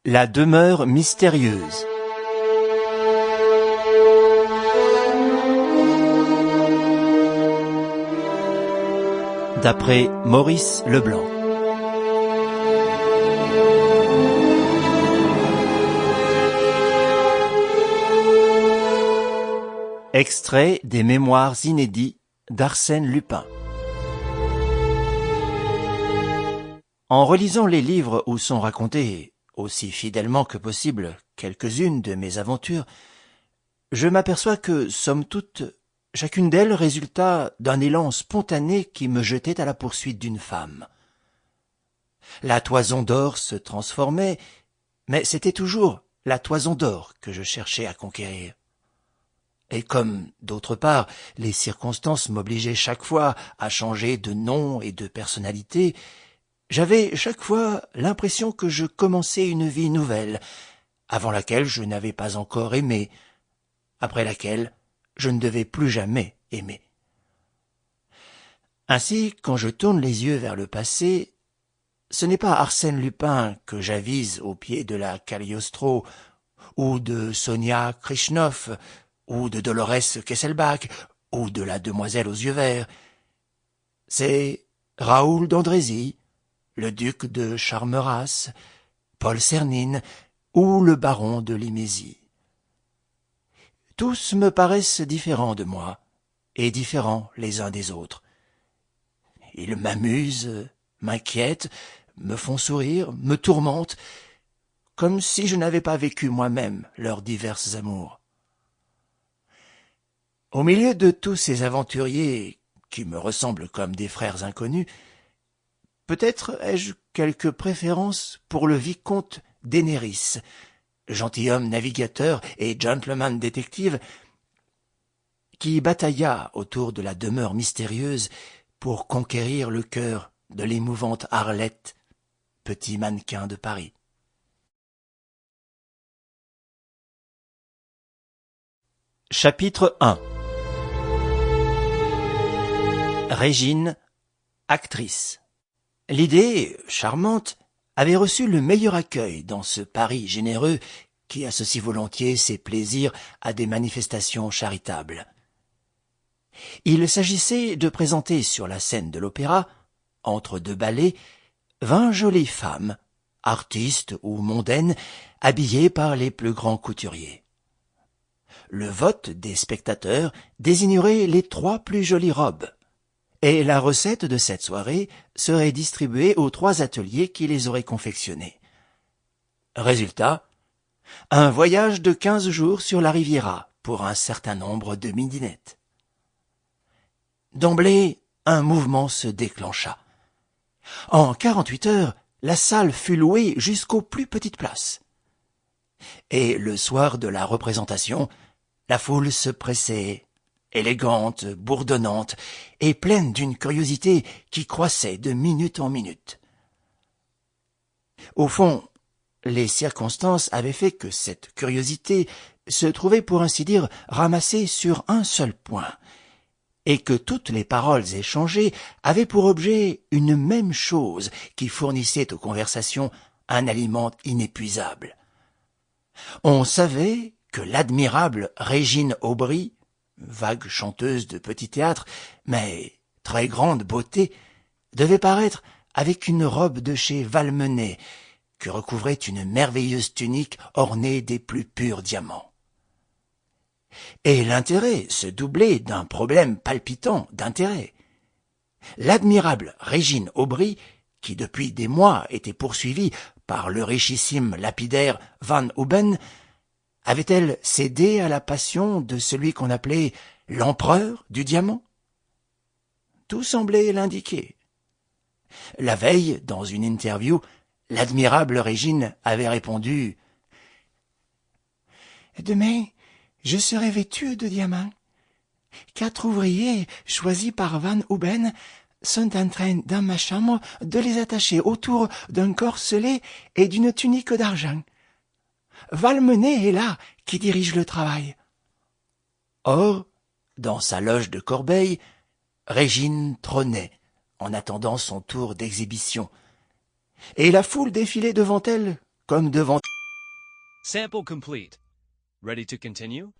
La demeure mystérieuse. D'après Maurice Leblanc. Extrait des mémoires inédits d'Arsène Lupin. En relisant les livres où sont racontées, aussi fidèlement que possible, quelques-unes de mes aventures, je m'aperçois que, somme toute, chacune d'elles résulta d'un élan spontané qui me jetait à la poursuite d'une femme. La toison d'or se transformait, mais c'était toujours la toison d'or que je cherchais à conquérir. Et comme, d'autre part, les circonstances m'obligeaient chaque fois à changer de nom et de personnalité, j'avais chaque fois l'impression que je commençais une vie nouvelle, avant laquelle je n'avais pas encore aimé, après laquelle je ne devais plus jamais aimer. Ainsi, quand je tourne les yeux vers le passé, ce n'est pas Arsène Lupin que j'avise au pied de la Cagliostro, ou de Sonia Krishnoff, ou de Dolores Kesselbach, ou de la demoiselle aux yeux verts. C'est Raoul d'Andrézy, le duc de Charmeras, Paul Cernine ou le baron de Limésie. Tous me paraissent différents de moi, et différents les uns des autres. Ils m'amusent, m'inquiètent, me font sourire, me tourmentent, comme si je n'avais pas vécu moi-même leurs diverses amours. Au milieu de tous ces aventuriers qui me ressemblent comme des frères inconnus, peut-être ai-je quelque préférence pour le vicomte d'Eneris, gentilhomme navigateur et gentleman détective, qui batailla autour de la demeure mystérieuse pour conquérir le cœur de l'émouvante Arlette, petit mannequin de Paris. Chapitre 1. Régine, actrice. L'idée, charmante, avait reçu le meilleur accueil dans ce Paris généreux qui associe volontiers ses plaisirs à des manifestations charitables. Il s'agissait de présenter sur la scène de l'opéra, entre deux ballets, 20 jolies femmes, artistes ou mondaines, habillées par les plus grands couturiers. Le vote des spectateurs désignerait les 3 plus jolies robes, et la recette de cette soirée serait distribuée aux 3 ateliers qui les auraient confectionnées. Résultat, un voyage de 15 jours sur la Riviera pour un certain nombre de midinettes. D'emblée, un mouvement se déclencha. En 48 heures, la salle fut louée jusqu'aux plus petites places. Et le soir de la représentation, la foule se pressait, élégante, bourdonnante, et pleine d'une curiosité qui croissait de minute en minute. Au fond, les circonstances avaient fait que cette curiosité se trouvait pour ainsi dire ramassée sur un seul point, et que toutes les paroles échangées avaient pour objet une même chose qui fournissait aux conversations un aliment inépuisable. On savait que l'admirable Régine Aubry, vague chanteuse de petit théâtre, mais très grande beauté, devait paraître avec une robe de chez Valmenet, que recouvrait une merveilleuse tunique ornée des plus purs diamants. Et l'intérêt se doublait d'un problème palpitant d'intérêt. L'admirable Régine Aubry, qui depuis des mois était poursuivie par le richissime lapidaire Van Houben, avait-elle cédé à la passion de celui qu'on appelait l'empereur du diamant? Tout semblait l'indiquer. La veille, dans une interview, l'admirable Régine avait répondu « Demain, je serai vêtue de diamants. 4 ouvriers choisis par Van Houben sont en train, dans ma chambre, de les attacher autour d'un corselet et d'une tunique d'argent. Valmenet est là, qui dirige le travail. » Or, dans sa loge de Corbeil, Régine trônait, en attendant son tour d'exhibition, et la foule défilait devant elle comme devant Sample complete. Ready to continue?